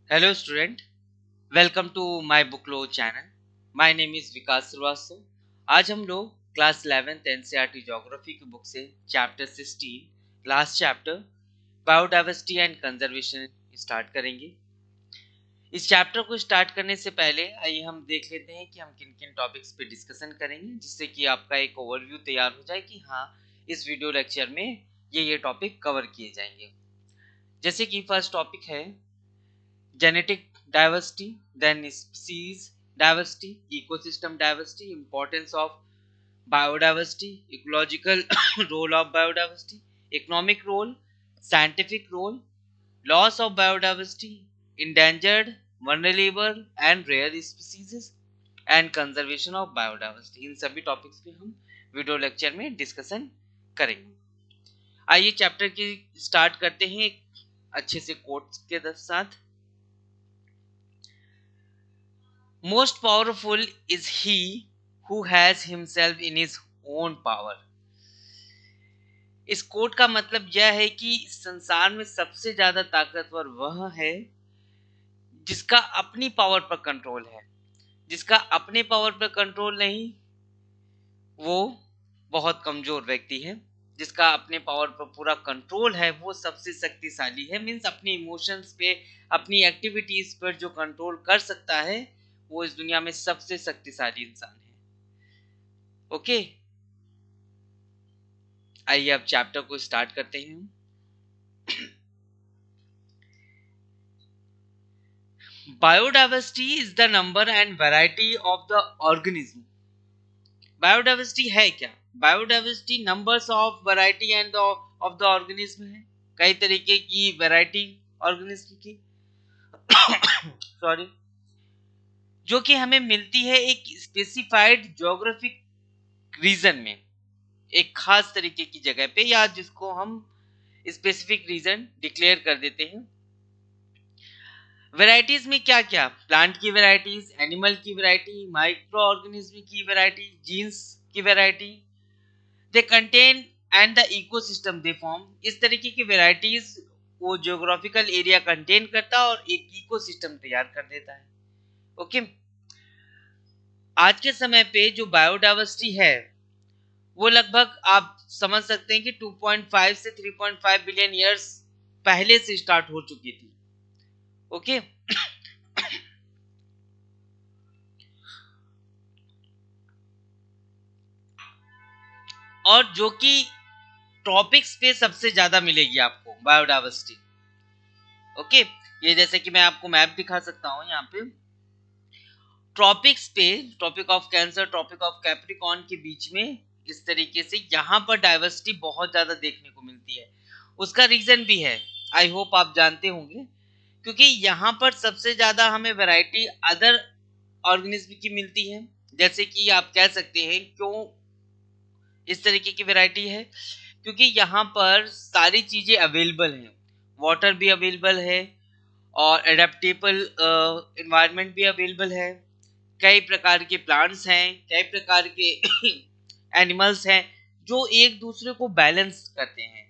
Hello student, welcome to my Booklo channel. My name is विकास श्रीवास्तव. आज हम लोग class 11th NCERT geography की book से chapter 16 last chapter biodiversity and conservation start करेंगे. इस chapter को स्टार्ट करने से पहले आइए हम देख लेते हैं कि हम किन किन टॉपिक्स पे डिस्कशन करेंगे, जिससे कि आपका एक ओवरव्यू तैयार हो जाए कि हाँ, इस वीडियो लेक्चर में ये टॉपिक कवर किए जाएंगे. जैसे कि फर्स्ट टॉपिक है genetic diversity, then species diversity, ecosystem diversity, importance of biodiversity, ecological role of biodiversity, economic role, scientific role, loss of biodiversity, endangered, vulnerable and rare species and conservation of biodiversity. इन सभी topics पे हम video lecture में discussion करेंगे. आइए chapter की start करते हैं अच्छे से कोट्स के साथ. Most powerful is he who has himself in his own power. इस कोट का मतलब यह है कि संसार में सबसे ज्यादा ताकतवर वह है जिसका अपनी पावर पर कंट्रोल है. जिसका अपने पावर पर कंट्रोल नहीं, वो बहुत कमजोर व्यक्ति है. जिसका अपने पावर पर पूरा कंट्रोल है वो सबसे शक्तिशाली है. मीन्स अपने इमोशंस पे, अपनी एक्टिविटीज पर जो कंट्रोल कर सकता है वो इस दुनिया में सबसे शक्तिशाली इंसान है. ओके, आइए अब चैप्टर को स्टार्ट करते हैं. Biodiversity is the number and variety of the organism. Biodiversity है क्या? Biodiversity numbers of variety end of the organism है. कई तरीके की वैरायटी ऑर्गेनिज्म की सॉरी, जो कि हमें मिलती है एक स्पेसिफाइड ज्योग्राफिक रीजन में, एक खास तरीके की जगह पे, या जिसको हम स्पेसिफिक रीजन डिक्लेयर कर देते हैं. वैरायटीज में क्या क्या? प्लांट की वैरायटीज, एनिमल की वैरायटी, माइक्रो ऑर्गेनिज्म की वैरायटी, जीन्स की variety, they contain and the ecosystem they form. इस तरीके की वैरायटीज वो ज्योग्राफिकल एरिया कंटेन करता है और एक इकोसिस्टम तैयार कर देता है. ओके, आज के समय पे जो बायोडाइवर्सिटी है वो लगभग आप समझ सकते हैं कि 2.5 से 3.5 बिलियन ईयर्स पहले से स्टार्ट हो चुकी थी. ओके, और जो कि ट्रॉपिक्स पे सबसे ज्यादा मिलेगी आपको बायोडाइवर्सिटी. ओके, ये जैसे कि मैं आपको मैप दिखा सकता हूं यहाँ पे. ट्रॉपिक्स पे, tropic of cancer, tropic of capricorn के बीच में इस तरीके से यहाँ पर डाइवर्सिटी बहुत ज्यादा देखने को मिलती है. उसका रीजन भी है, आई होप आप जानते होंगे, क्योंकि यहाँ पर सबसे ज्यादा हमें वैरायटी अदर ऑर्गेनिज्म की मिलती है. जैसे कि आप कह सकते हैं क्यों इस तरीके की वैरायटी है, क्योंकि यहाँ पर सारी चीजें अवेलेबल हैं. वाटर भी अवेलेबल है और एडेप्टेबल एनवायरनमेंट भी अवेलेबल है. कई प्रकार के प्लांट्स हैं, कई प्रकार के एनिमल्स हैं जो एक दूसरे को बैलेंस करते हैं.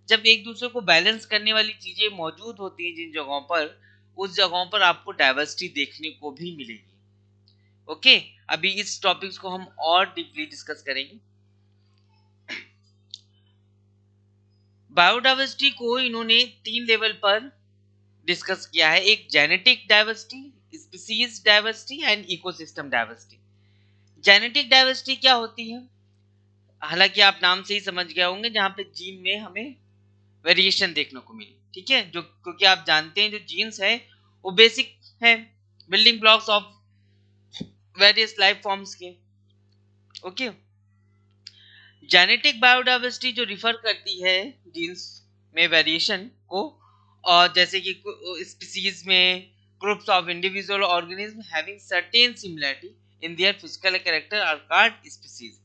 जब एक दूसरे को बैलेंस करने वाली चीजें मौजूद होती हैं जिन जगहों पर, उस जगहों पर आपको डाइवर्सिटी देखने को भी मिलेगी. ओके, अभी इस टॉपिक्स को हम और डीपली डिस्कस करेंगे. बायोडाइवर्सिटी को इन्होंने 3 लेवल पर डिस्कस किया है. एक genetic diversity, species diversity and ecosystem diversity. Genetic diversity क्या होती है? हालांकि आप नाम से ही समझ गए होंगे, जहां पे जीन में हमें वेरिएशन देखने को मिली. ठीक है, जो क्योंकि आप जानते हैं जो जीन्स है वो बेसिक है, building blocks of various life forms के. ओके, जेनेटिक बायोडाइवर्सिटी जो रिफर करती है जीन्स में वेरिएशन को, और जैसे कि स्पीसीज में groups of individual organism having certain similarity in their physical character are called species.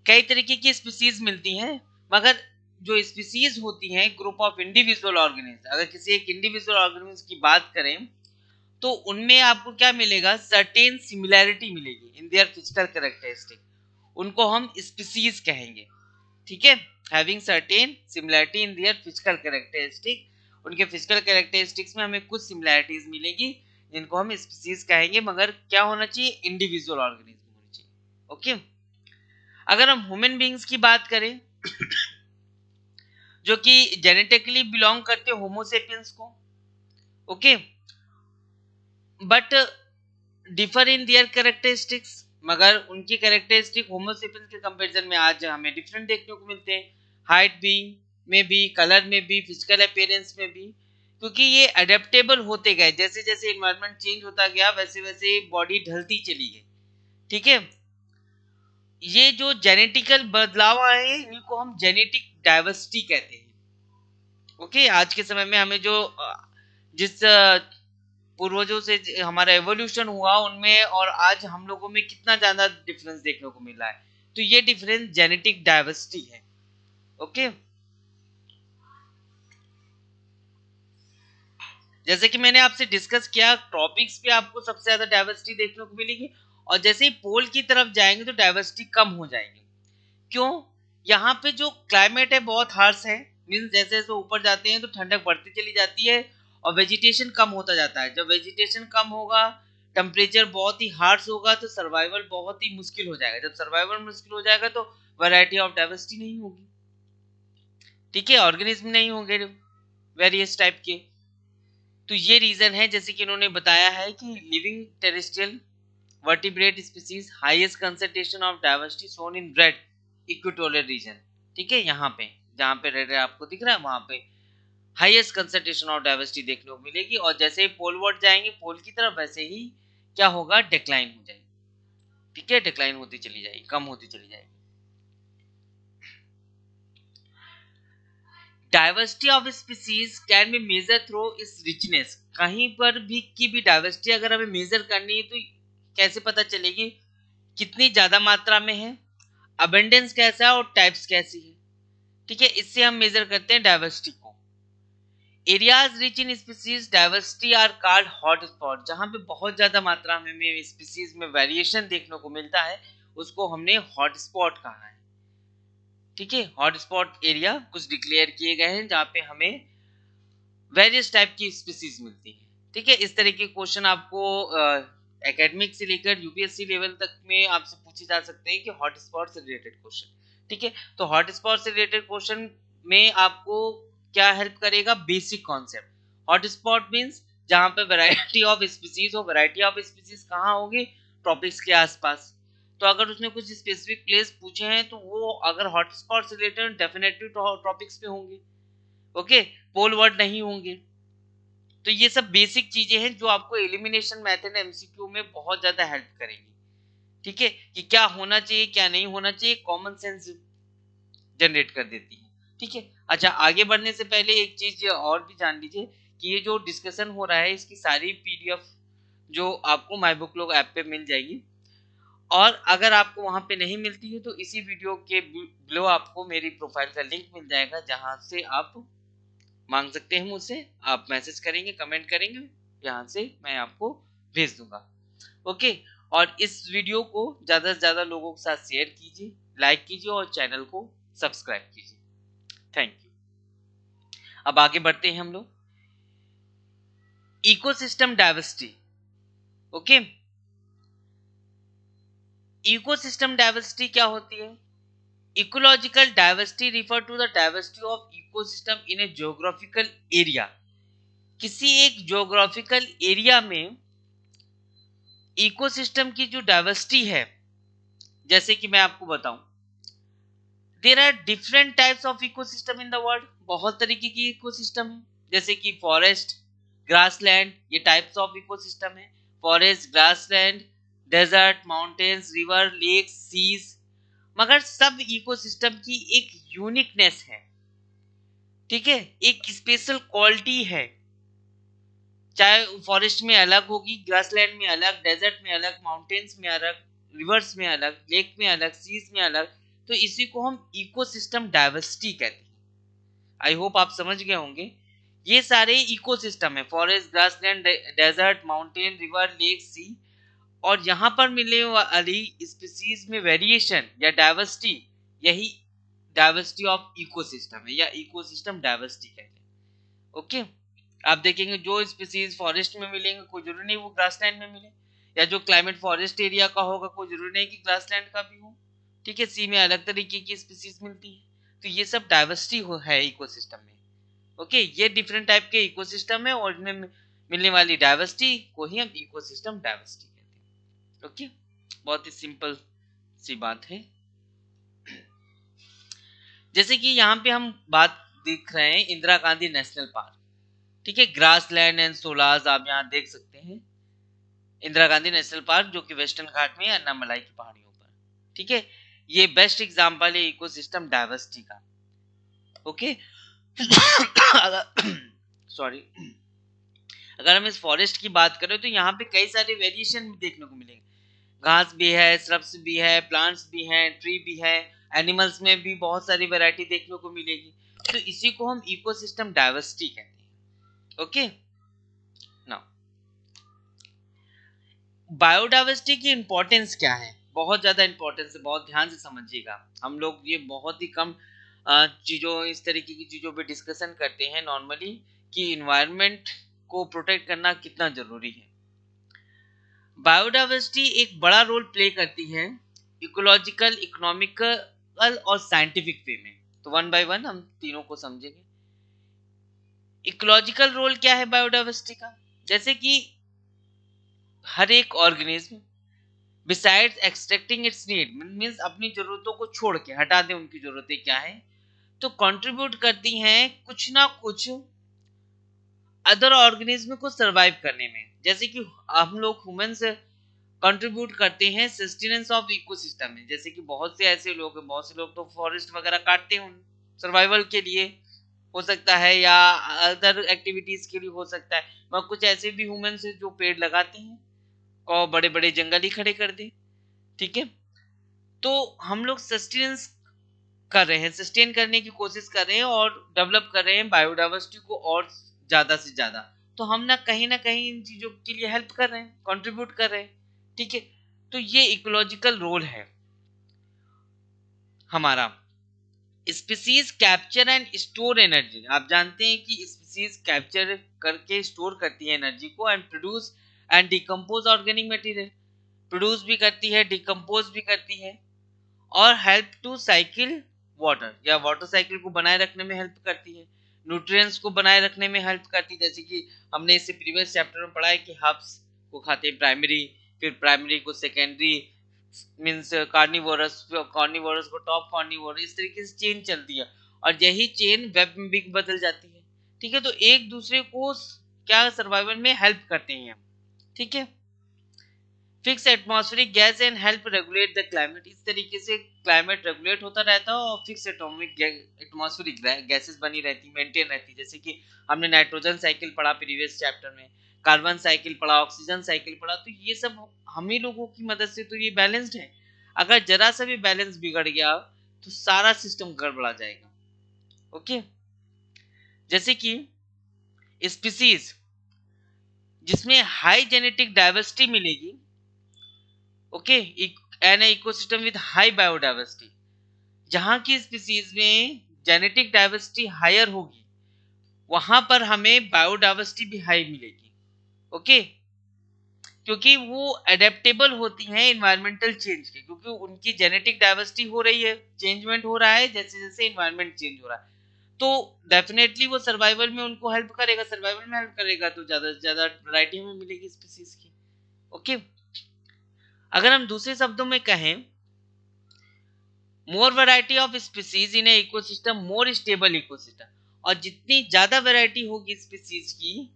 कई तरीके की स्पीसीज मिलती हैं, मगर जो स्पीसीज होती हैं ग्रुप ऑफ इंडिविजुअल ऑर्गेनिज्म, अगर किसी एक इंडिविजुअल ऑर्गेनिज्म की बात करें तो उनमें आपको क्या मिलेगा? सर्टेन सिमिलैरिटी मिलेगी इन देयर फिजिकल कैरेक्टरिस्टिक. उनको हम स्पीसीज कहेंगे. ठीक है, having certain similarity in their physical characteristic. उनके फिजिकल कैरेक्टरिस्टिक्स में हमें कुछ सिमिलैरिटीज मिलेगी जिनको हम स्पीसीज कहेंगे, मगर क्या होना चाहिए, इंडिविजुअल ऑर्गेनिज्म होनी चाहिए। ओके, अगर हम ह्यूमन बीइंग्स की बात करें जो कि जेनेटिकली बिलोंग करते होमोसेपियंस को, okay, but differ in their characteristics, मगर उनकी कैरेक्टरिस्टिक होमोसेपियंस के कंपैरिजन में आज हमें डिफरेंट देखने को मिलते हैं, हाइट भी में भी, कलर में भी, फिजिकल अपीयरेंस में भी, क्योंकि ये अडेप्टेबल होते गए, जैसे जैसे एनवायरनमेंट चेंज होता गया वैसे वैसे बॉडी ढलती चली गई। ठीक है, ये जो जेनेटिकल बदलाव आए हैं इनको हम जेनेटिक डाइवर्सिटी कहते हैं। ओके, आज के समय में हमें जो जिस पूर्वजों से हमारा एवोल्यूशन हुआ उनमें और आज हम लोगों में कितना ज्यादा डिफरेंस देखने को मिल रहा है, तो ये डिफरेंस जेनेटिक डाइवर्सिटी है। ओके, जैसे कि मैंने आपसे डिस्कस किया, टॉपिक्स पे आपको सबसे ज्यादा डाइवर्सिटी देखने को मिलेगी और जैसे ही पोल की तरफ जाएंगे तो डाइवर्सिटी कम हो जाएगी। क्यों? यहाँ पे जो क्लाइमेट है बहुत हार्श है, मीन्स जैसे जैसे ऊपर जाते हैं तो ठंडक बढ़ती चली जाती है और वेजिटेशन कम होता जाता है। जब वेजिटेशन कम होगा, टेम्परेचर बहुत ही हार्श होगा तो सर्वाइवल बहुत ही मुश्किल हो जाएगा। जब सर्वाइवल मुश्किल हो जाएगा तो वैरायटी ऑफ डाइवर्सिटी नहीं होगी। ठीक है, ऑर्गेनिज्म नहीं होंगे वेरियस टाइप के। तो ये रीजन है, जैसे कि इन्होंने बताया है कि living terrestrial vertebrate species highest concentration of diversity shown in red equatorial region. ठीक है, यहाँ पे जहाँ पे रेड आपको दिख रहा है वहां पे हाईएस्ट कंसंट्रेशन ऑफ डाइवर्सिटी देखने को मिलेगी और जैसे ही पोलवर्ड जाएंगे पोल की तरफ वैसे ही क्या होगा, डिक्लाइन हो जाएगी। ठीक है, डिक्लाइन होती चली जाएगी, कम होती चली जाएगी। Diversity of species can be measure through इस रिचनेस। कहीं पर भी की भी डाइवर्सिटी अगर हमें मेजर करनी है तो कैसे पता चलेगी, कितनी ज्यादा मात्रा में है, अबेंडेंस कैसा है और टाइप्स कैसी है। ठीक है, इससे हम मेजर करते हैं डाइवर्सिटी को। Areas rich in species diversity are called hot spot. जहां पे बहुत ज्यादा मात्रा में स्पीसीज में वेरिएशन देखने को मिलता है उसको हमने हॉट स्पॉट कहा है। ठीक है, हॉट स्पॉट एरिया कुछ डिक्लेयर किए गए हैं जहां पे हमें वेरियस टाइप की स्पीसीज मिलती है। ठीक है, इस तरह के क्वेश्चन आपको एकेडमिक से लेकर यूपीएससी लेवल तक में आपसे पूछे जा सकते हैं कि हॉट स्पॉट से रिलेटेड क्वेश्चन। ठीक है, तो हॉट स्पॉट से रिलेटेड क्वेश्चन में आपको क्या हेल्प करेगा, basic concept. Hot spot means जहां पे वैरायटी ऑफ स्पीसीज हो। वैरायटी ऑफ स्पीसीज कहाँ होगी, ट्रॉपिक्स के आसपास। तो अगर उसने कुछ स्पेसिफिक प्लेस पूछे हैं तो वो अगर हॉट स्पॉट से रिलेटेड डेफिनेटली ट्रॉपिक्स पे होंगे। ओके, पोल वर्ड नहीं होंगे। तो ये सब बेसिक चीजें हैं जो आपको एलिमिनेशन मेथड एमसीक्यू में बहुत ज्यादा हेल्प करेंगी। ठीक है, कि क्या होना चाहिए क्या नहीं होना चाहिए, कॉमन सेंस जनरेट कर देती है। ठीक है, अच्छा, आगे बढ़ने से पहले एक चीज और भी जान लीजिए कि ये जो डिस्कशन हो रहा है इसकी सारी पीडीएफ जो आपको माई बुक लोग ऐप पे मिल जाएगी, और अगर आपको वहां पे नहीं मिलती है तो इसी वीडियो के बिलो आपको मेरी प्रोफाइल का लिंक मिल जाएगा जहां से आप मांग सकते हैं मुझसे। आप मैसेज करेंगे, कमेंट करेंगे, यहाँ से मैं आपको भेज दूंगा। ओके, और इस वीडियो को ज़्यादा से ज़्यादा लोगों के साथ शेयर कीजिए, लाइक कीजिए और चैनल को सब्सक्राइब कीजिए। Thank you. अब आगे बढ़ते हैं हम लोग, ecosystem diversity. Okay, ecosystem diversity क्या होती है? Ecological diversity refer to the diversity of ecosystem in a geographical area. किसी एक ज्योग्राफिकल एरिया में इकोसिस्टम की जो डाइवर्सिटी है, जैसे कि मैं आपको बताऊं, there are different types of ecosystem in the world. बहुत तरीके की इकोसिस्टम है, जैसे कि फॉरेस्ट, ग्रासलैंड, ये टाइप्स ऑफ इकोसिस्टम है। Forest, grassland, desert, mountains, river, lake, seas. मगर सब इकोसिस्टम की एक यूनिकनेस है। ठीक है, एक स्पेशल क्वालिटी है, चाहे फॉरेस्ट में अलग होगी, ग्रासलैंड में अलग, डेजर्ट में अलग, माउंटेन्स में अलग, रिवर्स में अलग, लेक में अलग, सीज में अलग। तो इसी को हम इकोसिस्टम डाइवर्सिटी कहते हैं। आई होप आप समझ गए होंगे। ये सारे इकोसिस्टम है, forest, grassland, desert, mountain, river, lake, sea, और यहाँ पर मिलने वाली स्पीसीज में वेरिएशन या डाइवर्सिटी, यही डाइवर्सिटी ऑफ इकोसिस्टम है या इकोसिस्टम डाइवर्सिटी कहते हैं। ओके, आप देखेंगे जो स्पीसीज फॉरेस्ट में मिलेंगे कोई जरूरी नहीं वो ग्रासलैंड में मिले, या जो क्लाइमेट फॉरेस्ट एरिया का होगा कोई जरूरी नहीं कि ग्रासलैंड का भी हो। ठीक है, सी में अलग तरीके की स्पीसीज मिलती है। तो ये सब डाइवर्सिटी है इकोसिस्टम में। ओके, ये डिफरेंट टाइप के इकोसिस्टम है और इनमें मिलने वाली डाइवर्सिटी को ही हम इकोसिस्टम डाइवर्सिटी कहते हैं। ओके, बहुत ही सिंपल सी बात है। जैसे कि यहाँ पे हम बात देख रहे हैं इंदिरा गांधी नेशनल पार्क। ठीक है, ग्रासलैंड एंड सोलार्स आप यहाँ देख सकते हैं। इंदिरा गांधी नेशनल पार्क जो कि वेस्टर्न घाट में है अन्नामलाई की पहाड़ियों पर। ठीक है, ये बेस्ट एग्जांपल है इकोसिस्टम डाइवर्सिटी का। ओके सॉरी, अगर हम इस फॉरेस्ट की बात करें तो यहाँ पे कई सारे वेरिएशन देखने को मिलेंगे। घास भी है, श्रब्स भी है, प्लांट्स भी हैं, ट्री भी है, एनिमल्स में भी बहुत सारी वैरायटी देखने को मिलेगी। तो इसी को हम इकोसिस्टम डाइवर्सिटी कहते हैं। ओके, नाउ बायोडाइवर्सिटी की इंपॉर्टेंस क्या है? बहुत ज्यादा इंपॉर्टेंस है, बहुत ध्यान से समझिएगा। हम लोग ये बहुत ही कम चीजों, इस तरीके की चीजों पे डिस्कशन करते हैं नॉर्मली कि इन्वायरमेंट को प्रोटेक्ट करना कितना जरूरी है। बायोडाइवर्सिटी एक बड़ा रोल प्ले करती है इकोलॉजिकल, इकोनॉमिकल और साइंटिफिक वे में। तो वन बाय वन हम तीनों को समझेंगे। इकोलॉजिकल रोल क्या है बायोडाइवर्सिटी का? जैसे कि हर एक organism besides extracting it's need, means अपनी जरूरतों को छोड़ के हटा दें उनकी जरूरतें क्या है, तो कंट्रीब्यूट करती हैं कुछ ना कुछ अदर ऑर्गेनिज्म को सरवाइव करने में। जैसे कि हम लोग ह्यूमंस कंट्रीब्यूट करते हैं सस्टेनेंस ऑफ इकोसिस्टम में। जैसे कि बहुत से ऐसे लोग हैं, बहुत से लोग तो फॉरेस्ट वगैरह काटते हैं सर्वाइवल के लिए हो सकता है, या अदर एक्टिविटीज के लिए हो सकता है, मगर कुछ ऐसे भी ह्यूमंस हैं जो पेड़ लगाते हैं और बड़े बड़े जंगल ही खड़े कर दे। ठीक है, तो हम लोग सस्टेनेंस कर रहे हैं, सस्टेन करने की कोशिश कर रहे हैं और डेवलप कर रहे हैं बायोडाइवर्सिटी को और ज्यादा से ज्यादा। तो हम ना कहीं इन चीजों के लिए हेल्प कर रहे हैं, कंट्रीब्यूट कर रहे हैं। ठीक है, तो ये इकोलॉजिकल रोल है हमारा। Species capture and store energy. आप जानते हैं कि स्पीसीज कैप्चर करके स्टोर करती है एनर्जी को, and produce and decompose organic material. Produce भी करती है, डिकम्पोज भी करती है, और हेल्प टू साइकिल वाटर, या वाटर साइकिल को बनाए रखने में हेल्प करती है, न्यूट्रिएंट्स को बनाए रखने में हेल्प करती है। जैसे कि हमने इससे प्रीवियस चैप्टर में पढ़ा है कि हर्ब्स को खाते हैं प्राइमरी, फिर प्राइमरी को सेकेंडरी, मींस कार्निवोरस, कार्निवोरस को टॉप कार्निवोरस, इस तरीके से चेन चलती है और यही चेन वेब में भी बदल जाती है। ठीक है, तो एक दूसरे को क्या सर्वाइवल में हेल्प करते हैं। ठीक है, fix atmospheric gas and help regulate the climate. इस तरीके से क्लाइमेट रेगुलेट होता रहता है और फिक्स एटॉमिक एटमॉस्फेरिक गैसेस बनी रहती, मेंटेन रहती। जैसे कि हमने नाइट्रोजन साइकिल पढ़ा प्रीवियस चैप्टर में, कार्बन साइकिल पढ़ा, ऑक्सीजन साइकिल पढ़ा। तो ये सब हम ही लोगों की मदद से तो ये बैलेंस्ड है। अगर जरा सा भी बैलेंस बिगड़ गया तो सारा सिस्टम गड़बड़ा जाएगा। ओके, जैसे कि स्पीसीज जिसमें हाई जेनेटिक डाइवर्सिटी मिलेगी, okay, an ecosystem with high biodiversity, जहां की स्पीसीज में जेनेटिक डाइवर्सिटी हायर होगी वहां पर हमें बायोडाइवर्सिटी भी हाई मिलेगी। ओके, क्योंकि वो एडेप्टेबल होती हैं इन्वायरमेंटल चेंज के, क्योंकि उनकी जेनेटिक डाइवर्सिटी हो रही है, चेंजमेंट हो रहा है जैसे जैसे इन्वायरमेंट चेंज हो रहा है। तो डेफिनेटली वो सर्वाइवल में उनको हेल्प करेगा, सर्वाइवल में हेल्प करेगा तो ज्यादा से ज्यादा वैरायटी हमें मिलेगी स्पीसीज की। ओके, अगर हम दूसरे शब्दों में कहें, more variety of species in ecosystem more stable ecosystem. और जितनी ज्यादा वैरायटी होगी स्पीसीज की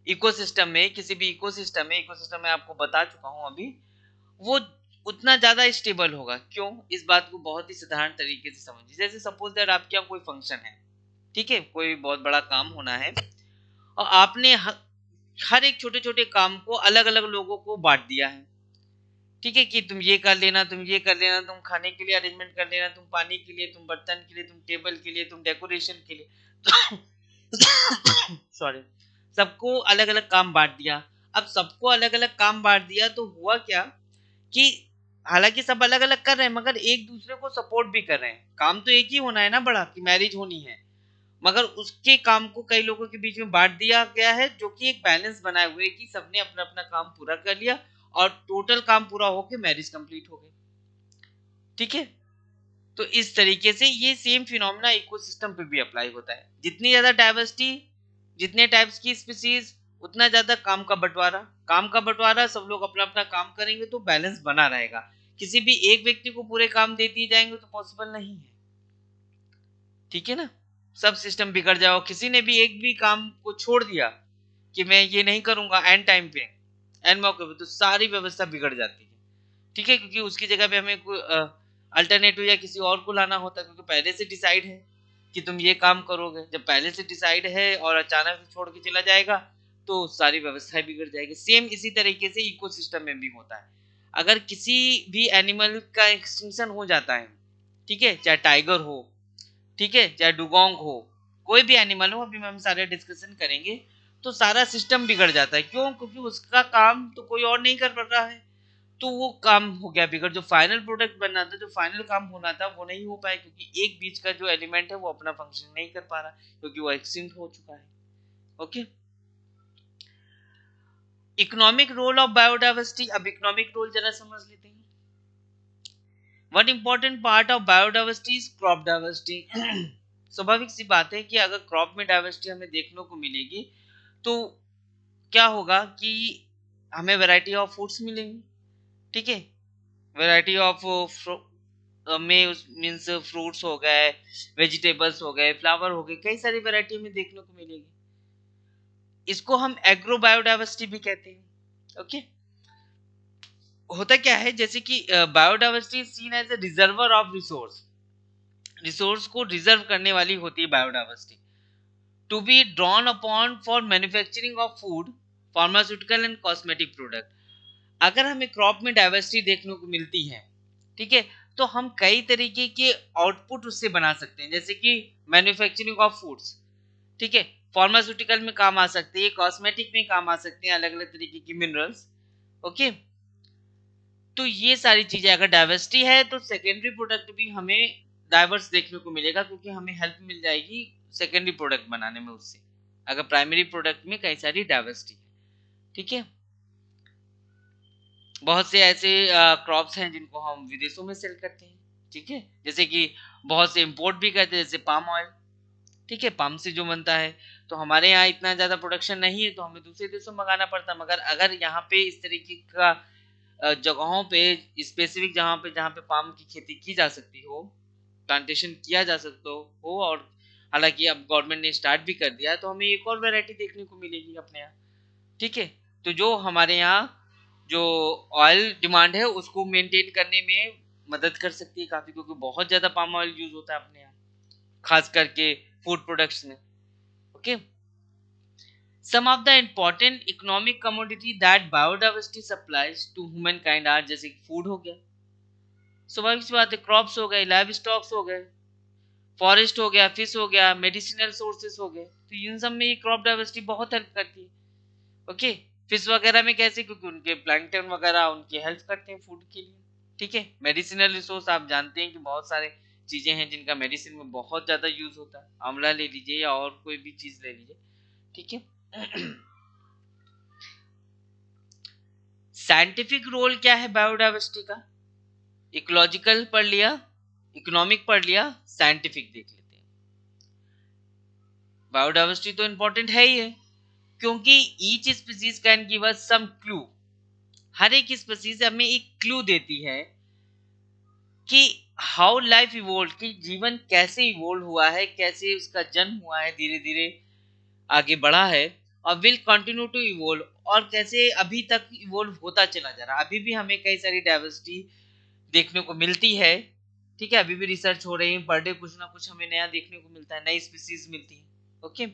इकोसिस्टम में, किसी भी इकोसिस्टम में आपको बता चुका हूं अभी, वो उतना ज्यादा स्टेबल होगा। क्यों? इस बात को बहुत ही साधारण तरीके से समझिए। जैसे सपोज दैट आपके यहाँ कोई फंक्शन है, ठीक है, कोई बहुत बड़ा काम होना है और आपने हर एक छोटे छोटे काम को अलग अलग लोगों को बांट दिया है। ठीक है, कि तुम ये कर लेना, तुम ये कर लेना, तुम खाने के लिए अरेंजमेंट कर लेना, तुम पानी के लिए, तुम बर्तन के लिए, तुम टेबल के लिए, तुम डेकोरेशन के लिए सॉरी, सबको अलग अलग काम बांट दिया। अब सबको अलग अलग काम बांट दिया तो हुआ क्या कि हालांकि सब अलग अलग कर रहे हैं मगर एक दूसरे को सपोर्ट भी कर रहे हैं। काम तो एक ही होना है ना बड़ा, कि मैरिज होनी है, मगर उसके काम को कई लोगों के बीच में बांट दिया गया है, जो कि एक बैलेंस बनाए हुए कि सबने अपना अपना काम पूरा कर लिया और टोटल काम पूरा होके मैरिज कंप्लीट हो गई। ठीक है, तो इस तरीके से ये सेम फिनोमेना इकोसिस्टम पे भी अप्लाई होता है। जितनी ज्यादा डाइवर्सिटी, जितने टाइप्स की स्पीसीज, उतना ज्यादा काम का बंटवारा, सब लोग अपना अपना काम करेंगे तो बैलेंस बना रहेगा। किसी भी एक व्यक्ति को पूरे काम दे दिए जाएंगे तो पॉसिबल नहीं है। ठीक है ना, सब सिस्टम बिगड़ जाओ। किसी ने भी एक भी काम को छोड़ दिया कि मैं ये नहीं करूंगा एंड टाइम पे, एंड मौके पे, तो सारी व्यवस्था बिगड़ जाती है। ठीक है, क्योंकि उसकी जगह पे हमें कोई अल्टरनेटिव या किसी और को लाना होता है, क्योंकि पहले से डिसाइड है कि तुम ये काम करोगे। जब पहले से डिसाइड है और अचानक से छोड़ के चला जाएगा तो सारी व्यवस्थाएं बिगड़ जाएगी। सेम इसी तरीके से इकोसिस्टम में भी होता है। अगर किसी भी एनिमल का एक्सटिंक्शन हो जाता है, ठीक है, चाहे टाइगर हो, ठीक है, चाहे डुगोंग हो, कोई भी एनिमल हो, अभी हम सारे डिस्कशन करेंगे, तो सारा सिस्टम बिगड़ जाता है। क्यों? क्योंकि उसका काम तो कोई और नहीं कर पा रहा है, तो वो काम हो गया बिगड़। जो फाइनल प्रोडक्ट बनना था, जो फाइनल काम होना था, वो नहीं हो पाया, क्योंकि एक बीच का जो एलिमेंट है वो अपना फंक्शन नहीं कर पा रहा, क्योंकि वो एक्सटिंक्ट हो चुका है। Okay, economic role of biodiversity. अब इकोनॉमिक रोल जरा समझ लेते हैं। One important part of biodiversity is crop diversity. स्वाभाविक सी बात है कि अगर क्रॉप में डाइवर्सिटी हमें देखने को मिलेगी तो क्या होगा कि हमें वैरायटी ऑफ फूड्स मिलेंगी। ठीक है, वैरायटी ऑफ में मीन्स फ्रूट्स हो गए, वेजिटेबल्स हो गए, फ्लावर हो गए, कई सारी वैरायटी हमें देखने को मिलेगी। इसको हम एग्रो बायोडाइवर्सिटी भी कहते हैं। ओके, होता क्या है, जैसे कि biodiversity seen as a reservoir of resource, resource को रिजर्व करने वाली होती है biodiversity, to be drawn upon for manufacturing of food, pharmaceutical and cosmetic product. अगर हमें क्रॉप में डाइवर्सिटी देखने को मिलती है, ठीक है, तो हम कई तरीके के आउटपुट उससे बना सकते हैं, जैसे कि मैन्युफैक्चरिंग ऑफ फूड्स, ठीक है, फार्मास्यूटिकल में काम आ सकते हैं, कॉस्मेटिक में काम आ सकते हैं, अलग अलग तरीके की मिनरल्स। ओके, तो ये सारी चीजें अगर डाइवर्सिटी है तो सेकेंडरी प्रोडक्ट भी हमें डाइवर्स देखने को मिलेगा, क्योंकि हमें हेल्प मिल जाएगी सेकेंडरी प्रोडक्ट बनाने में उससे, अगर प्राइमरी प्रोडक्ट में कई सारी डाइवर्सिटी है। ठीक है, बहुत से ऐसे क्रॉप्स हैं जिनको हम विदेशों में सेल करते हैं। ठीक है, जैसे कि बहुत से इंपोर्ट भी करते हैं, जैसे पाम ऑयल। ठीक है, पाम से जो बनता है, तो हमारे यहाँ इतना ज़्यादा प्रोडक्शन नहीं है तो हमें दूसरे देशों में मंगाना पड़ता है। मगर अगर यहाँ पे इस तरीके का जगहों पे, स्पेसिफिक जहाँ पे पाम की खेती की जा सकती हो, प्लांटेशन किया जा सकता हो, और हालांकि अब गवर्नमेंट ने स्टार्ट भी कर दिया है, तो हमें एक और वैरायटी देखने को मिलेगी अपने यहाँ। ठीक है, तो जो हमारे यहाँ जो ऑयल डिमांड है उसको मेंटेन करने में मदद कर सकती है काफी, क्योंकि बहुत ज्यादा पाम ऑयल यूज होता है अपने यहाँ, खास करके फूड प्रोडक्ट्स में। Okay, some of the important economic commodity that biodiversity supplies to humankind are, जैसे फूड हो गया, स्वाभाविक सी बात है, क्रॉप्स हो गए, लाइव स्टॉक्स हो गए, फॉरेस्ट हो गया, फिश हो गया, मेडिसिनल सोर्सेस हो गए, तो इन सब में ये क्रॉप डाइवर्सिटी बहुत हेल्प करती है। ओके, फिश वगैरह में कैसे? क्योंकि उनके प्लैंकटन वगैरह उनकी हेल्प करते हैं फूड के लिए। ठीक है, मेडिसिनल रिसोर्स आप जानते हैं कि बहुत सारे चीजें हैं जिनका मेडिसिन में बहुत ज्यादा यूज होता है, आंवला ले लीजिए या और कोई भी चीज ले लीजिए। ठीक है, साइंटिफिक रोल क्या है बायोडाइवर्सिटी का? इकोलॉजिकल पढ़ लिया, इकोनॉमिक पढ़ लिया, साइंटिफिक देख लेते हैं। बायोडाइवर्सिटी तो इंपॉर्टेंट है ही है, क्योंकि each species can give us some clue. हर एक स्पीसीज हमें एक क्लू देती है कि हाउ लाइफ इवोल्व, कि जीवन कैसे इवोल्व हुआ है, कैसे उसका जन्म हुआ है, धीरे धीरे आगे बढ़ा है, और विल कंटिन्यू टू इवोल्व, और कैसे अभी तक इवोल्व होता चला जा रहा है। अभी भी हमें कई सारी डाइवर्सिटी देखने को मिलती है। ठीक है, अभी भी रिसर्च हो रही है, पर डे कुछ ना कुछ हमें नया देखने को मिलता है, नई स्पीसीज मिलती है। ओके,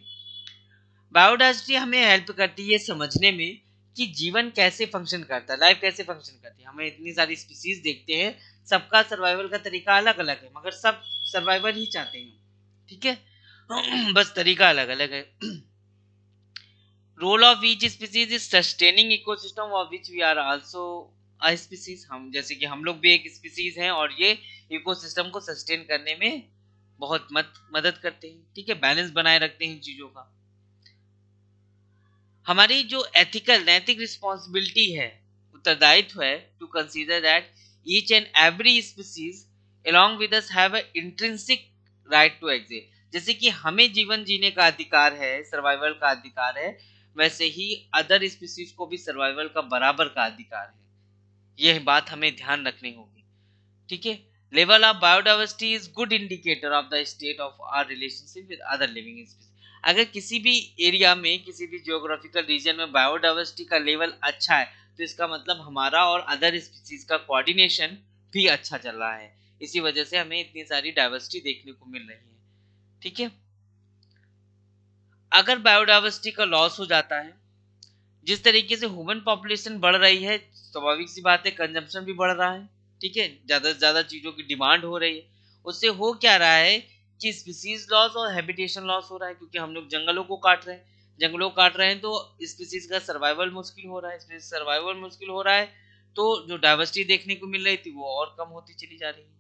बायोडाइवर्सिटी हमें हेल्प करती है समझने में कि जीवन कैसे फंक्शन करता है, लाइफ कैसे फंक्शन करती है। हमें इतनी सारी स्पीसीज देखते हैं, सबका सर्वाइवल का तरीका अलग अलग है, मगर सब सर्वाइवल ही चाहते हैं। ठीक है, बस तरीका अलग अलग है। Role of each species is sustaining ecosystem of which we are also a species. हम जैसे कि हम लोग भी एक स्पीसीज हैं और ये इकोसिस्टम को सस्टेन करने में बहुत मदद करते हैं, ठीक है, बैलेंस बनाए रखते हैं चीजों का। हमारी जो एथिकल नैतिक रिस्पॉन्सिबिलिटी है, उत्तरदायित्व है, to consider that each and every species along with us have a intrinsic right to exist। जैसे कि हमें जीवन जीने का अधिकार है, सर्वाइवल का अधिकार है, वैसे ही अदर स्पीसीज को भी सर्वाइवल का बराबर का अधिकार है। यह बात हमें ध्यान रखनी होगी, ठीक है। Level of biodiversity is good indicator of the state of our relationship with other living species. अगर किसी भी एरिया में, किसी भी जियोग्राफिकल रीजन में बायोडाइवर्सिटी का लेवल अच्छा है, तो इसका मतलब हमारा और अदर स्पीसीज का कोऑर्डिनेशन भी अच्छा चल रहा है। इसी वजह से हमें इतनी सारी डाइवर्सिटी देखने को मिल रही है, ठीक है। अगर बायोडाइवर्सिटी का लॉस हो जाता है, जिस तरीके से ह्यूमन पॉपुलेशन बढ़ रही है, स्वाभाविक सी बात है कंजम्पशन भी बढ़ रहा है, ठीक है, ज्यादा से ज्यादा चीजों की डिमांड हो रही है। उससे हो क्या रहा है कि स्पीसीज लॉस और हैबिटेशन लॉस हो रहा है, क्योंकि हम लोग जंगलों को काट रहे हैं। जंगलों को काट रहे हैं तो स्पीसीज का सर्वाइवल मुश्किल हो रहा है। स्पीसीज सर्वाइवल मुश्किल हो रहा है तो जो डाइवर्सिटी देखने को मिल रही थी वो और कम होती चली जा रही है,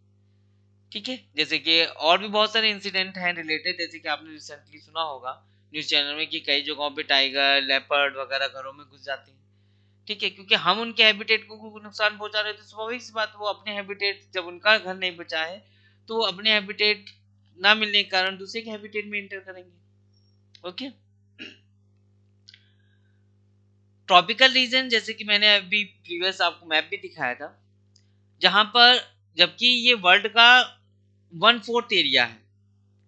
ठीक है। जैसे कि और भी बहुत सारे इंसिडेंट हैं रिलेटेड, जैसे कि आपने रिसेंटली सुना होगा न्यूज चैनल में कि कई जगहों पे टाइगर, लेपर्ड वगैरह घरों में घुस जाते हैं, ठीक है, क्योंकि हम उनके हैबिटेट को नुकसान पहुंचा रहे थे। स्वाभाविक सी बात, वो अपने हैबिटेट, जब उनका घर नहीं बचा है तो वो अपने हैबिटेट ना मिलने के कारण दूसरे के हैबिटेट में इंटर करेंगे। ओके, ट्रॉपिकल रीजन, जैसे कि मैंने अभी प्रीवियस आपको मैप भी दिखाया था, जहां पर, जबकि ये वर्ल्ड का 1/4 एरिया है,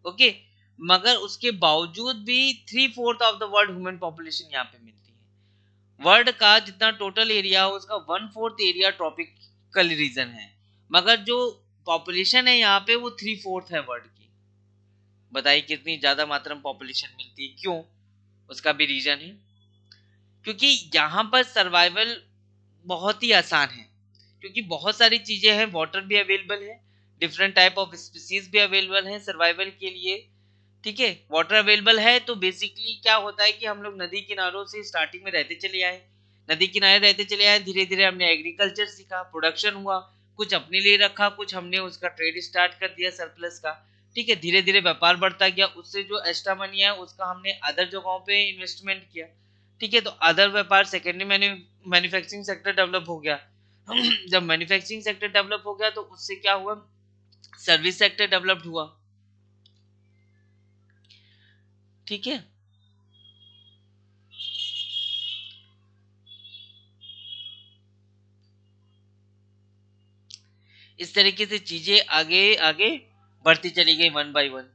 ओके, मगर उसके बावजूद भी 3/4 of the world human population यहाँ पे मिलती है। वर्ल्ड का जितना टोटल एरिया है उसका 1/4 एरिया ट्रॉपिकल रीजन है, मगर जो पॉपुलेशन है यहाँ पे वो 3/4 है वर्ल्ड की। बताइए कितनी ज्यादा मात्रा में पॉपुलेशन मिलती है, क्यों? उसका भी रीजन है, क्योंकि यहाँ पर सर्वाइवल बहुत ही आसान है, क्योंकि बहुत सारी चीजें हैं, वाटर भी अवेलेबल है, डिफरेंट टाइप ऑफ स्पीसीज भी अवेलेबल है सर्वाइवल के लिए, ठीक है। वाटर अवेलेबल है तो बेसिकली क्या होता है कि हम लोग नदी किनारों से स्टार्टिंग में रहते चले आए, नदी किनारे रहते चले आए, धीरे धीरे हमने एग्रीकल्चर सीखा, प्रोडक्शन हुआ, कुछ अपने लिए रखा, कुछ हमने उसका ट्रेड स्टार्ट कर दिया सरप्लस का, ठीक है। धीरे धीरे व्यापार बढ़ता गया, उससे जो एक्स्ट्रा मनी है उसका हमने अदर जगहों पे इन्वेस्टमेंट किया, ठीक है। तो अदर व्यापार, सेकेंडरी मैन्युफैक्चरिंग सेक्टर डेवलप हो गया। जब मैन्युफैक्चरिंग सेक्टर डेवलप हो गया तो उससे क्या हुआ, सर्विस सेक्टर डेवलप्ड हुआ, ठीक है। इस तरीके से चीजें आगे आगे बढ़ती चली गई वन बाय वन,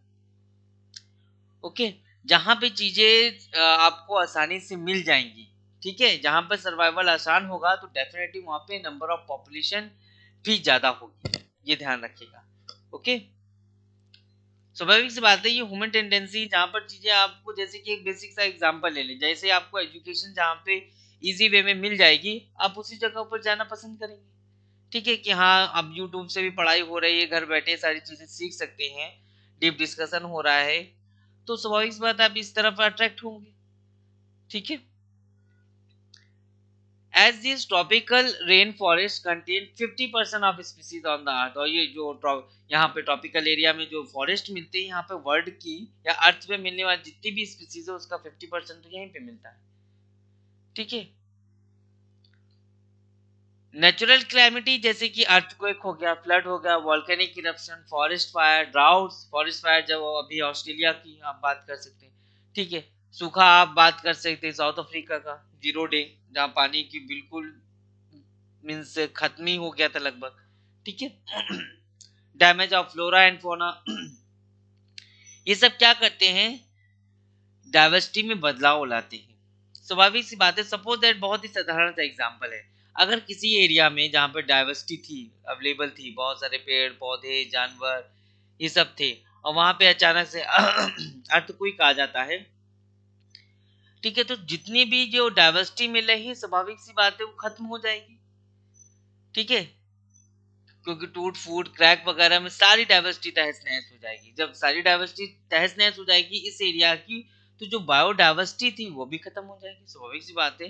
ओके। जहां पे चीजें आपको आसानी से मिल जाएंगी, ठीक है, जहां पर सर्वाइवल आसान होगा तो डेफिनेटली वहां पे नंबर ऑफ पॉपुलेशन भी ज्यादा होगी, ये ध्यान रखिएगा, ओके। स्वाभाविक सी बात है, ये ह्यूमन टेंडेंसी, जहां पर चीजें आपको, जैसे कि एक बेसिक सा एग्जांपल ले लें, जैसे आपको एजुकेशन जहां पे इजी वे में मिल जाएगी, आप उसी जगह पर जाना पसंद करेंगे, ठीक है, कि हाँ अब यूट्यूब से भी पढ़ाई हो रही है, घर बैठे सारी चीजें सीख सकते हैं, डीप डिस्कशन हो रहा है, तो स्वाभाविक सी बात है आप इस तरफ अट्रैक्ट होंगे, ठीक है। As this tropical rain forest contain 50% of species on the earth, और ये जो यहाँ पे ट्रॉपिकल एरिया में जो फॉरेस्ट मिलते हैं यहाँ पे, वर्ल्ड की या अर्थ पे मिलने वाली जितनी भी स्पीसीज है उसका 50% तो यहीं पे मिलता है, ठीक है। नेचुरल क्लैमिटी, जैसे कि अर्थक्वेक हो गया, फ्लड हो गया, volcanic eruption, forest fire, droughts, forest fire जब अभी ऑस्ट्रेलिया की आप बात कर सकते हैं, ठीक है। सूखा आप बात कर सकते हैं साउथ अफ्रीका का, 0 डे, जहाँ पानी की बिल्कुल मीन्स खत्म ही हो गया था लगभग, ठीक है। Damage of flora and fauna, ये सब क्या करते हैं, डाइवर्सिटी में बदलाव लाते हैं। स्वाभाविक सी बात है, सपोज दैट, बहुत ही साधारण सा एग्जांपल है, अगर किसी एरिया में जहाँ पर डाइवर्सिटी थी, अवेलेबल थी, बहुत सारे पेड़ पौधे जानवर ये सब थे, और वहां पे अचानक से अर्थक्वेक आ जाता है, ठीक है, तो जितनी भी जो डाइवर्सिटी मिल रही है, स्वाभाविक सी बात है वो खत्म हो जाएगी, ठीक है, क्योंकि टूट फूट क्रैक वगैरह में सारी डाइवर्सिटी तहस नहस हो जाएगी। जब सारी डाइवर्सिटी तहस नहस हो जाएगी इस एरिया की, तो जो बायोडाइवर्सिटी थी वो भी खत्म हो जाएगी। स्वाभाविक सी बात है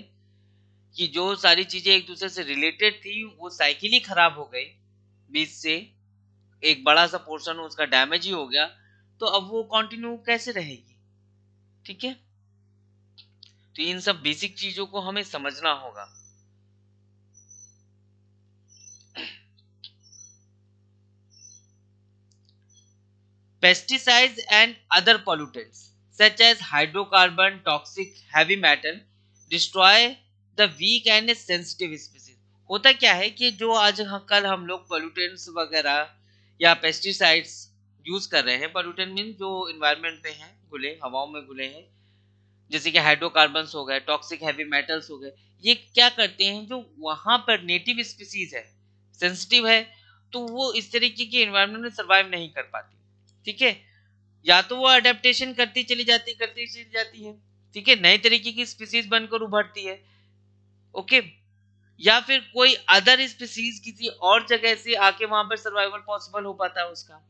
कि जो सारी चीजें एक दूसरे से रिलेटेड थी वो साइकिल ही खराब हो गई, बीच से एक बड़ा सा पोर्शन उसका डैमेज ही हो गया, तो अब वो कंटिन्यू कैसे रहेगी? ठीक है, तो इन सब बेसिक चीजों को हमें समझना होगा। Pesticides and other pollutants such as hydrocarbon, toxic heavy metal destroy the weak and sensitive species। होता क्या है कि जो आज कल हम लोग pollutants वगैरह या पेस्टिसाइड्स यूज कर रहे हैं, पोल्यूटेंट मीन जो इन्वायरमेंट में है, घुले हवाओं में घुले हैं, जैसे कि हाइड्रोकार्बन्स हो गए, टॉक्सिक हैवी मेटल्स हो गए, ये क्या करते हैं, जो वहां पर नेटिव स्पीसीज है, सेंसिटिव है, तो वो इस तरीके के इन्वायरमेंट में सर्वाइव नहीं कर पाती। ठीक है, या तो वो अडेप्टेशन करती चली जाती है, ठीक है, नए तरीके की स्पीसीज बनकर उभरती है। ओके, या फिर कोई अदर स्पीसीज किसी और जगह से आके वहां पर सर्वाइवल पॉसिबल हो पाता है उसका,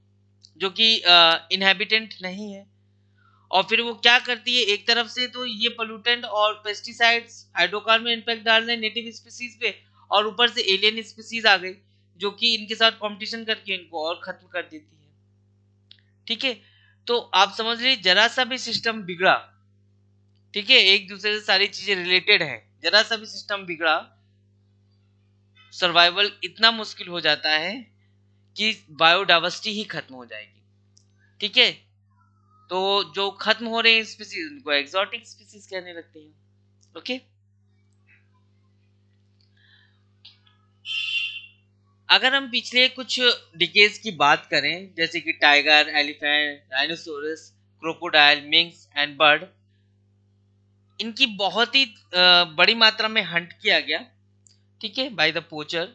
जो कि इनहेबिटेंट नहीं है। और फिर वो क्या करती है, एक तरफ से तो ये पोल्यूटेंट और पेस्टिसाइड्स हाइड्रोकार्बन में इम्पैक्ट डाल रहे हैं नेटिव स्पीसीज पे, और ऊपर से एलियन स्पीसीज आ गई जो कि इनके साथ कंपटीशन करके इनको और खत्म कर देती है। ठीक है, तो आप समझ लीजिए जरा सा भी सिस्टम बिगड़ा, ठीक है, एक दूसरे से सारी चीजें रिलेटेड है, जरा सा भी सिस्टम बिगड़ा, सर्वाइवल इतना मुश्किल हो जाता है कि बायोडाइवर्सिटी ही खत्म हो जाएगी। ठीक है, तो जो खत्म हो रहे हैं स्पीसीज उनको एक्सोटिक स्पीसीज कहने लगते हैं। ओके, अगर हम पिछले कुछ डिकेड्स की बात करें, जैसे कि tiger, elephant, dinosaurs, crocodile, minks and bird, इनकी बहुत ही बड़ी मात्रा में हंट किया गया, ठीक है, बाय द पोचर।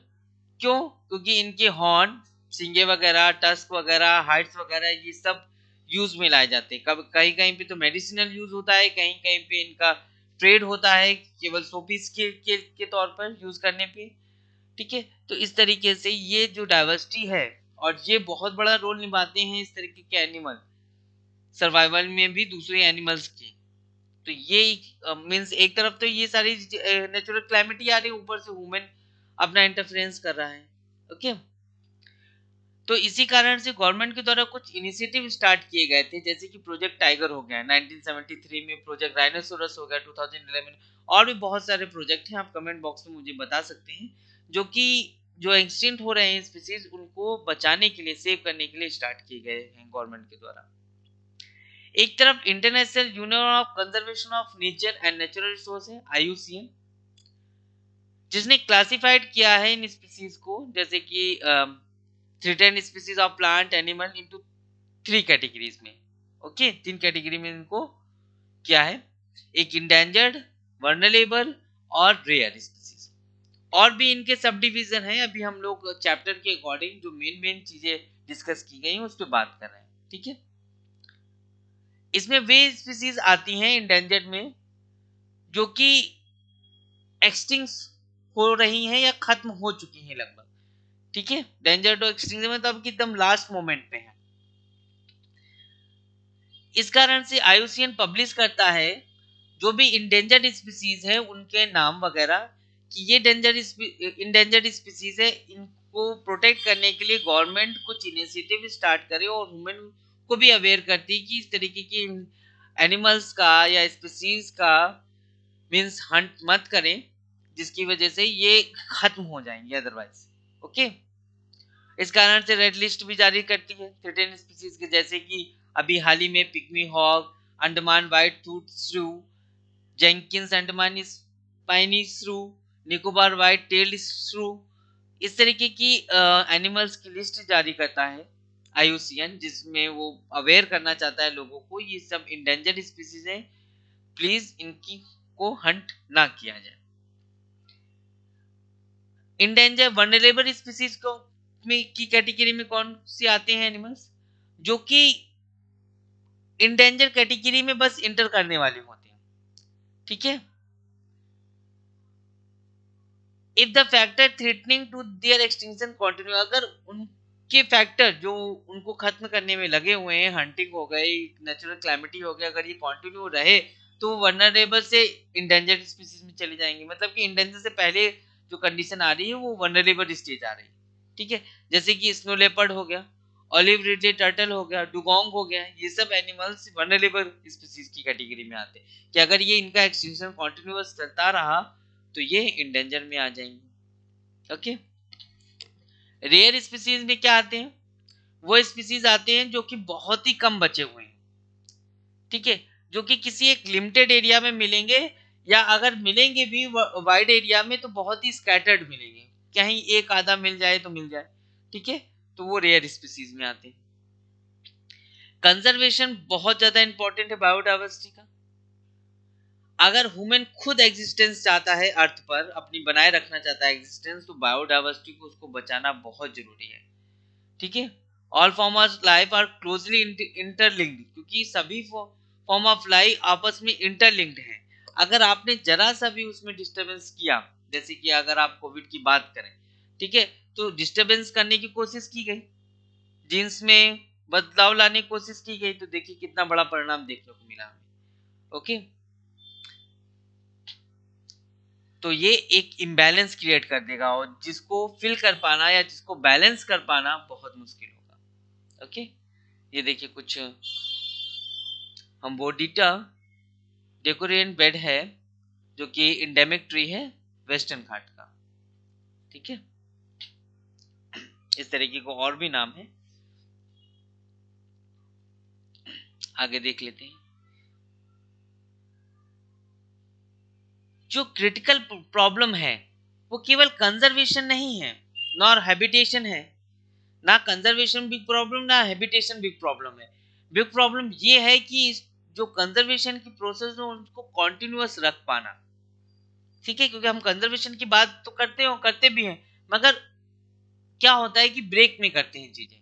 क्यों? क्योंकि इनके हॉर्न, सींगे वगैरह, टस्क वगैरह, हाइट्स वगैरह, ये सब यूज में लाए जाते हैं। कब कहीं कहीं पे तो मेडिसिनल यूज होता है, कहीं कहीं पे इनका ट्रेड होता है केवल शोपीस के तौर पर यूज करने पे। ठीक है, तो इस तरीके से ये जो डाइवर्सिटी है, और ये बहुत बड़ा रोल निभाते हैं इस तरीके के एनिमल सर्वाइवल में भी दूसरे एनिमल्स के। तो ये मींस एक तरफ तो ये सारी नेचुरल क्लाइमेट ही आ रही है, ऊपर से ह्यूमन अपना इंटरफेरेंस कर रहा है। ओके, तो इसी कारण से गवर्नमेंट के द्वारा कुछ इनिशिएटिव स्टार्ट किए गए थे, जैसे कि प्रोजेक्ट टाइगर हो गया 1973 में, प्रोजेक्ट राइनोसोरस हो गया 2011, और भी बहुत सारे प्रोजेक्ट हैं, आप कमेंट बॉक्स में मुझे बता सकते हैं, जो कि जो एक्सटिंक्ट हो रहे हैं स्पीसीज उनको बचाने के लिए, सेव करने के लिए स्टार्ट किए गए हैं गवर्नमेंट के द्वारा। एक तरफ international union of conservation of nature and natural resource है, IUCN, जिसने क्लासिफाइड किया है इन स्पीसीज को, जैसे कि threatened species of plant animal into 3 categories में। ओके, 3 कैटेगरी में इनको किया है, एक इंडेंजर्ड, वल्नरेबल और रेयर स्पीसीज। और भी इनके सब डिवीजन है, अभी हम लोग चैप्टर के अकॉर्डिंग जो मेन मेन चीजें डिस्कस की गई उस पर बात कर रहे हैं। ठीक है, इसमें वे स्पीसीज आती हैं इंडेंजर्ड में जो कि एक्सटिंक्ट हो रही हैं या खत्म हो चुकी हैं लगभग। ठीक है, डेंजर टू एक्सटिंक्शन में तो अब एकदम लास्ट मोमेंट पे है। इस कारण से IUCN पब्लिश करता है जो भी इंडेंजर्ड स्पीसीज है उनके नाम वगैरह, कि ये इंडेंजर्ड स्पीसीज है, इनको प्रोटेक्ट करने के लिए गवर्नमेंट कुछ इनिशिएटिव स्टार्ट करे और ह्यूमन को भी अवेयर करती है कि इस तरीके की एनिमल्स का या स्पीसीज का मींस हंट मत करें, जिसकी वजह से ये खत्म हो जाएंगे अदरवाइज। ओके, इस कारण से रेड लिस्ट भी जारी करती है थ्रेटेंड स्पीसीज के, जैसे कि अभी हाल ही में pygmy hog, Andaman white tooth shrew, Jenkins Andaman spiny shrew, Nicobar white tailed श्रू, इस तरीके की एनिमल्स की लिस्ट जारी करता है IUCN, जिसमें वो अवेयर करना चाहता है लोगों को, ये सब इंडेंजर्ड स्पीसीज हैं, प्लीज इनकी को हंट ना किया जाए। इंडेंजर वनरेबल स्पीसीज को में की कैटेगरी में कौन से आते हैं एनिमल्स, जो कि इंडेंजर कैटेगरी में बस इंटर करने वाले होते हैं। ठीक है, if the factor threatening to their extinction continue, अगर उनके फैक्टर जो उनको खत्म करने में लगे हुए हैं, हंटिंग हो गई, नेचुरल क्लाइमिटी हो गया, अगर ये कंटिन्यू रहे तो वनरेबल से इंडेंजर्ड स्पीसीज में चले जाएंगे। मतलब कि इंडेंजर से पहले जो कंडीशन आ रही है वो वनरेबल स्टेज आ रही है। ठीक है, जैसे कि स्नो लेपर्ड हो गया, ऑलिव रिडले टर्टल हो गया, डुगोंग हो गया, ये सब एनिमल्स वनरेबल स्पीसीज की कैटेगरी में आते हैं कि अगर ये इनका एक्सटिंक्शन कॉन्टिन्यूअस चलता रहा तो ये इंडेंजर में आ जाएंगे। ओके, रेयर स्पीसीज में क्या आते हैं? वो स्पीसीज आते हैं जो कि बहुत ही कम बचे हुए हैं, ठीक है, जो कि किसी एक लिमिटेड एरिया में मिलेंगे, या अगर मिलेंगे भी वाइड एरिया में तो बहुत ही स्कैटर्ड मिलेंगे, कहीं एक आधा मिल जाए तो मिल जाए, ठीक है, तो वो रेयर स्पीसीज में आते हैं। कंजर्वेशन बहुत ज्यादा इंपॉर्टेंट है बायोडाइवर्सिटी का। अगर ह्यूमन खुद एग्जिस्टेंस चाहता है अर्थ पर, अपनी बनाए रखना चाहता है एग्जिस्टेंस, तो बायोडाइवर्सिटी को उसको बचाना बहुत जरूरी है, ठीक है। All form of life are closely interlinked, क्योंकि सभी फॉर्म ऑफ लाइफ आपस में इंटरलिंक्ड है। अगर आपने जरा सा भी उसमें डिस्टरबेंस किया, जैसे कि अगर आप कोविड की बात करें, ठीक है, तो डिस्टरबेंस करने की कोशिश की गई, जीन्स में बदलाव लाने की कोशिश की गई, तो देखिए कितना बड़ा परिणाम देखने को मिला हमें। ओके, तो ये एक इम्बैलेंस क्रिएट कर देगा और जिसको फिल कर पाना या जिसको बैलेंस कर पाना बहुत मुश्किल होगा। ओके, ये देखिए कुछ हम्बोडिटा डेकोरियन बेड है जो कि इंडेमिक ट्री है वेस्टर्न घाट का, ठीक है। इस तरीके को और भी नाम है, आगे देख लेते हैं। जो क्रिटिकल प्रॉब्लम है वो केवल कंजर्वेशन नहीं है, नॉर हैबिटेशन है, ना कंजर्वेशन बिग प्रॉब्लम ना हैबिटेशन बिग प्रॉब्लम है। बिग प्रॉब्लम ये है कि जो कंजर्वेशन की प्रोसेस है उनको कॉन्टिन्यूअस रख पाना, ठीक है, क्योंकि हम कंजर्वेशन की बात तो करते भी हैं, मगर क्या होता है कि ब्रेक में करते हैं चीजें,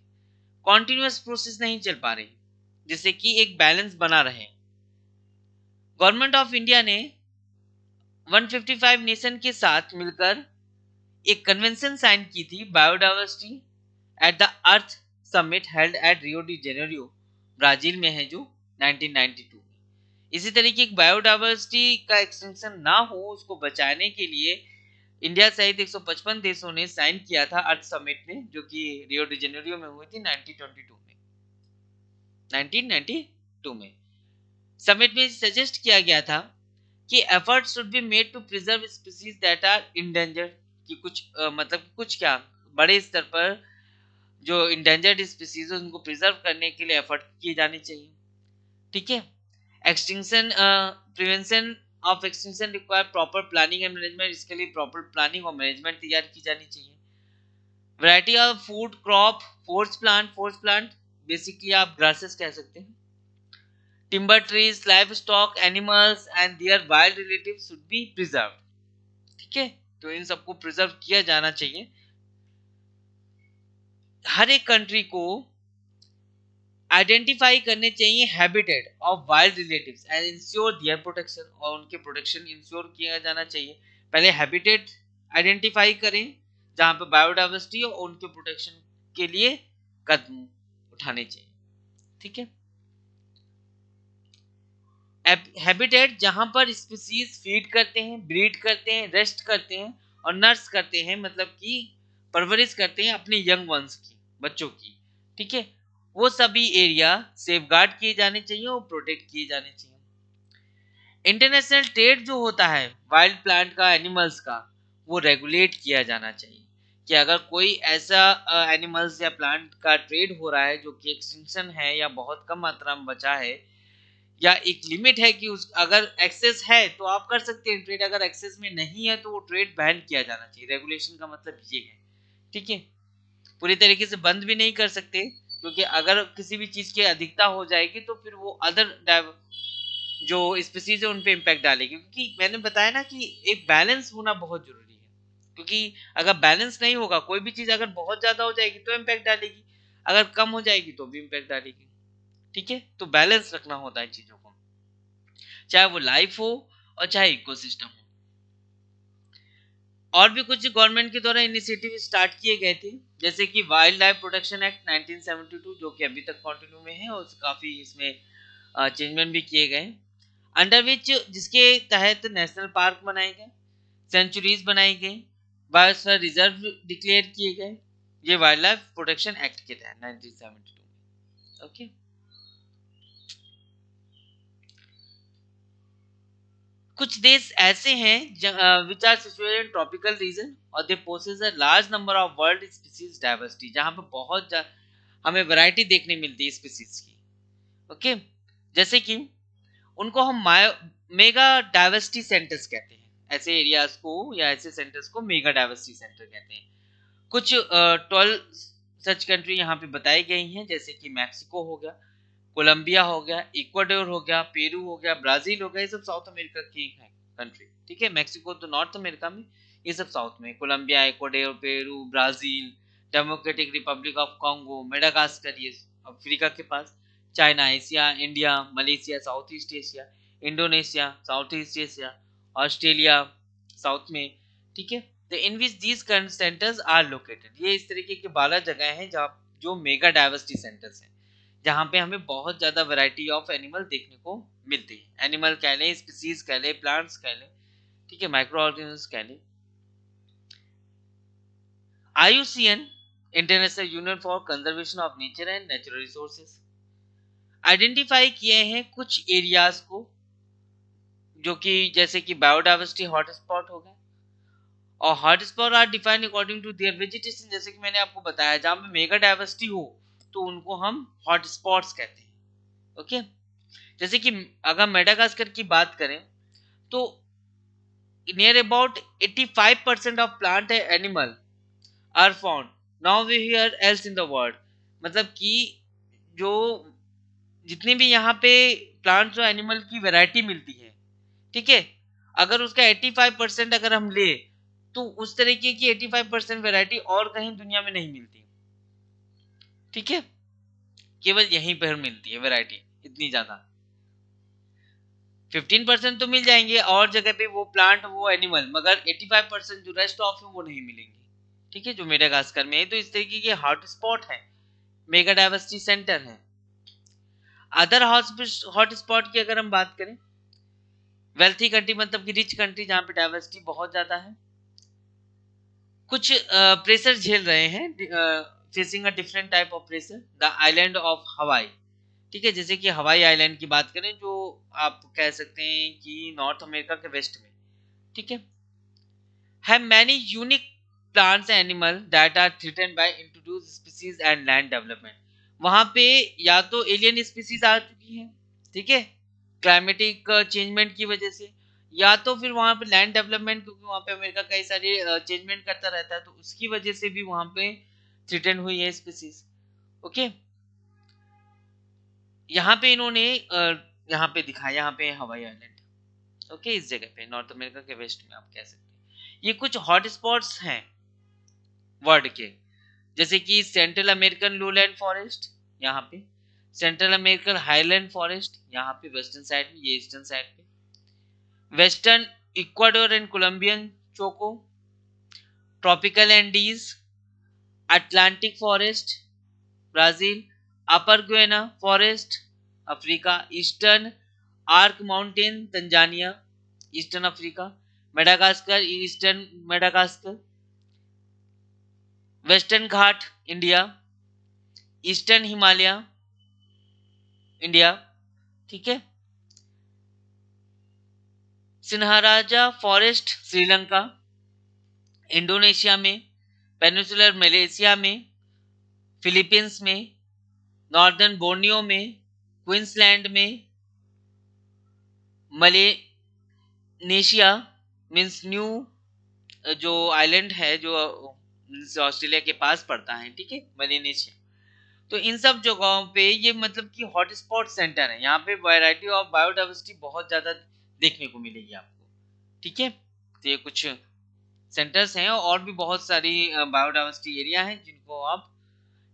कॉन्टिन्यूअस प्रोसेस नहीं चल पा रही, जिससे कि एक बैलेंस बना रहे। गवर्नमेंट ऑफ इंडिया ने 155 नेशन के साथ मिलकर एक कन्वेंशन साइन की थी, biodiversity at the earth summit held at Rio de Janeiro, Brazil में है, जो 1992 में। इसी तरीके की बायोडाइवर्सिटी का एक्सटेंशन ना हो उसको बचाने के लिए इंडिया सहित 155 देशों ने साइन किया था अर्थ समिट में, जो कि रियो डी जेनेरियो में हुई थी 1992 में। समिट में सजेस्ट किया गया था कि effort should be made to preserve species that are endangered, कि कुछ मतलब कुछ क्या बड़े स्तर पर जो इंडेंजर्ड स्पीसीज है उनको प्रिजर्व करने के लिए एफर्ट किए जाने चाहिए, ठीक है। Extinction prevention of extinction require proper planning and management, इसके लिए प्रॉपर प्लानिंग और मैनेजमेंट तैयार की जानी चाहिए। Variety of food crop, force plant basically आप ग्रासेस कह सकते हैं, timber trees, livestock animals and their wild relative should be preserve, ठीक है, तो इन सबको प्रिजर्व किया जाना चाहिए। हर एक कंट्री को आइडेंटिफाई करने चाहिए habitat of wild relatives and ensure there protection, और उनके प्रोटेक्शन इंश्योर किया जाना चाहिए। पहले हैबिटेट आइडेंटिफाई करें जहां पे बायोडाइवर्सिटी और उनके प्रोटेक्शन के लिए कदम उठाने चाहिए, ठीक है। हैबिटेट जहां पर स्पीसीज फीड करते हैं, ब्रीड करते हैं, रेस्ट करते हैं और नर्स करते हैं, मतलब कि परवरिश करते हैं अपने यंग वंस की, बच्चों की, ठीक है, वो सभी एरिया सेफगार्ड किए जाने चाहिए और प्रोटेक्ट किए जाने चाहिए। इंटरनेशनल ट्रेड जो होता है वाइल्ड प्लांट का, एनिमल्स का, वो रेगुलेट किया जाना चाहिए कि अगर कोई ऐसा एनिमल्स या प्लांट का ट्रेड हो रहा है जो कि एक्सटिंक्शन है या बहुत कम मात्रा में बचा है, या एक लिमिट है कि उस अगर एक्सेस है तो आप कर सकते हैं ट्रेड, अगर एक्सेस में नहीं है तो वो ट्रेड बैन किया जाना चाहिए। रेगुलेशन का मतलब ये है, ठीक है। पूरी तरीके से बंद भी नहीं कर सकते, क्योंकि अगर किसी भी चीज की अधिकता हो जाएगी तो फिर वो अदर जो स्पीसीज है उन पे इम्पैक्ट डालेगी, क्योंकि मैंने बताया ना कि एक बैलेंस होना बहुत जरूरी है, क्योंकि अगर बैलेंस नहीं होगा कोई भी चीज अगर बहुत ज्यादा हो जाएगी तो इम्पैक्ट डालेगी, अगर कम हो जाएगी तो भी इम्पैक्ट डालेगी, ठीक है। तो बैलेंस रखना होता है चीजों को, चाहे वो लाइफ हो और चाहे इकोसिस्टम हो। और भी कुछ गवर्नमेंट के द्वारा इनिशिएटिव स्टार्ट किए गए थे, जैसे कि वाइल्ड लाइफ प्रोटेक्शन एक्ट 1972, जो कि अभी तक कंटिन्यू में है और काफी इसमें चेंजमेंट भी किए गए, अंडर विच जिसके तहत नेशनल पार्क बनाए गए, सेंचुरीज बनाई गई, बायोस्फीयर रिजर्व डिक्लेयर किए गए, ये वाइल्ड लाइफ प्रोटेक्शन एक्ट के तहत 1972 में। ओके, कुछ देश ऐसे हैं which are situated in tropical region और they possess a large number of world species diversity, जहां पे बहुत हमें वैरायटी देखने मिलती है स्पीसीज की। ओके, जैसे कि उनको हम मेगा डाइवर्सिटी सेंटर्स कहते हैं, ऐसे एरियाज को या ऐसे सेंटर्स को मेगा डाइवर्सिटी सेंटर कहते हैं। कुछ 12 सच कंट्री यहाँ पे बताई गई हैं, जैसे कि मैक्सिको हो गया, कोलंबिया हो गया, इक्वाडोर हो गया, पेरू हो गया, ब्राजील हो गया, ये सब साउथ अमेरिका की हैं कंट्री। ठीक है, मैक्सिको तो नॉर्थ अमेरिका में, ये सब साउथ में, Colombia, Ecuador, Peru, Brazil, Democratic Republic of Congo, Madagascar ये अफ्रीका के पास, China Asia, India, Malaysia south east Asia, Indonesia south east Asia, Australia south में। ठीक है, तो in which these centres are located, ये इस तरीके की 12 जगह हैं जहाँ जो मेगा डाइवर्सिटी सेंटर्स हैं, जहाँ पे हमें बहुत ज्यादा वैरायटी ऑफ एनिमल देखने को मिलती है। एनिमल कह लें, स्पीसीज कह लें, प्लांट्स कह लें, ठीक है, माइक्रो ऑर्गेनिज्म कह लें। IUCN international union for conservation of nature and natural resources identify किए हैं कुछ एरियाज को, जो कि जैसे कि बायोडाइवर्सिटी हॉटस्पॉट हो गए, और hotspot are defined according to their vegetation, जैसे कि मैंने आपको बताया जहां पे मेगा डाइवर्सिटी हो तो उनको हम हॉटस्पॉट्स कहते हैं। ओके, जैसे कि अगर मेडागास्कर की बात करें तो near about 85% of plant animal are found now we here else in the world, मतलब कि जो जितने भी यहाँ पे प्लांट्स और एनिमल की वैरायटी मिलती है, ठीक है, अगर उसका 85% अगर हम ले तो उस तरीके की 85% वैरायटी और कहीं दुनिया में नहीं मिलती। ठीक है, केवल यहीं पर मिलती है वैरायटी इतनी ज्यादा। 15% तो मिल जाएंगे और जगह पे वो प्लांट वो एनिमल, मगर 85% जो रेस्ट ऑफ है वो नहीं मिलेंगे। ठीक है, जो मेडागास्कर में है, तो इस तरीके के हॉटस्पॉट है, मेगा डाइवर्सिटी सेंटर है। अदर हॉटस्पॉट की अगर हम बात करें, वेल्थी कंट्री मतलब कि रिच कंट्री जहां पे डाइवर्सिटी बहुत ज्यादा है, कुछ प्रेशर झेल रहे हैं, facing a different type of pressure, the island of हवाई। ठीक है, जैसे कि हवाई आइलैंड की बात करें जो आप कह सकते हैं कि नॉर्थ अमेरिका के वेस्ट में। ठीक है, have many unique plants and animal that are threatened by introduced species and land development। वहां पे या तो एलियन स्पीसीज आ चुकी हैं, ठीक है, क्लाइमेटिक चेंजमेंट की वजह से, या तो फिर वहां पे लैंड डेवलपमेंट, क्योंकि वहां पे अमेरिका कई सारी चेंजमेंट करता रहता है, तो उसकी वजह से भी वहां पे थ्रेटन हुई है स्पीसीज। ओके, यहाँ पे इन्होंने यहाँ पे दिखाया, यहाँ पे हवाई आइलैंड। ओके, इस जगह पे नॉर्थ अमेरिका के वेस्ट में आप कह सकते हैं। ये कुछ हॉटस्पॉट्स हैं वर्ल्ड के, जैसे कि सेंट्रल अमेरिकन लोलैंड फॉरेस्ट यहाँ पे, सेंट्रल अमेरिकन हाईलैंड फॉरेस्ट यहाँ पे वेस्टर्न साइड में, ये ईस्टर्न साइड पे, western Ecuador and Colombian Choco, tropical Andes, Atlantic forest Brazil, upper Guiana forest Africa, eastern arc mountain Tanzania eastern Africa, Madagascar eastern Madagascar, western Ghat India, eastern Himalaya India. ठीक है, Sinharaja forest Sri Lanka, Indonesia में, peninsular Malaysia में, Philippines में, northern Borneo में, Queensland में, Malaysia means new जो island है जो ऑस्ट्रेलिया के पास पड़ता है, ठीक है, मलेशिया। तो इन सब जगहों पे ये मतलब कि हॉटस्पॉट सेंटर है, यहाँ पे वैरायटी ऑफ बायोडाइवर्सिटी बहुत ज्यादा देखने को मिलेगी आपको। ठीक है, तो ये कुछ सेंटर्स हैं और भी बहुत सारी बायोडाइवर्सिटी एरिया हैं जिनको आप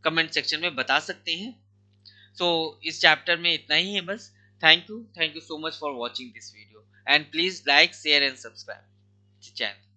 कमेंट सेक्शन में बता सकते हैं। सो इस चैप्टर में इतना ही है बस। Thank you so much for watching this video and please like share and subscribe channel.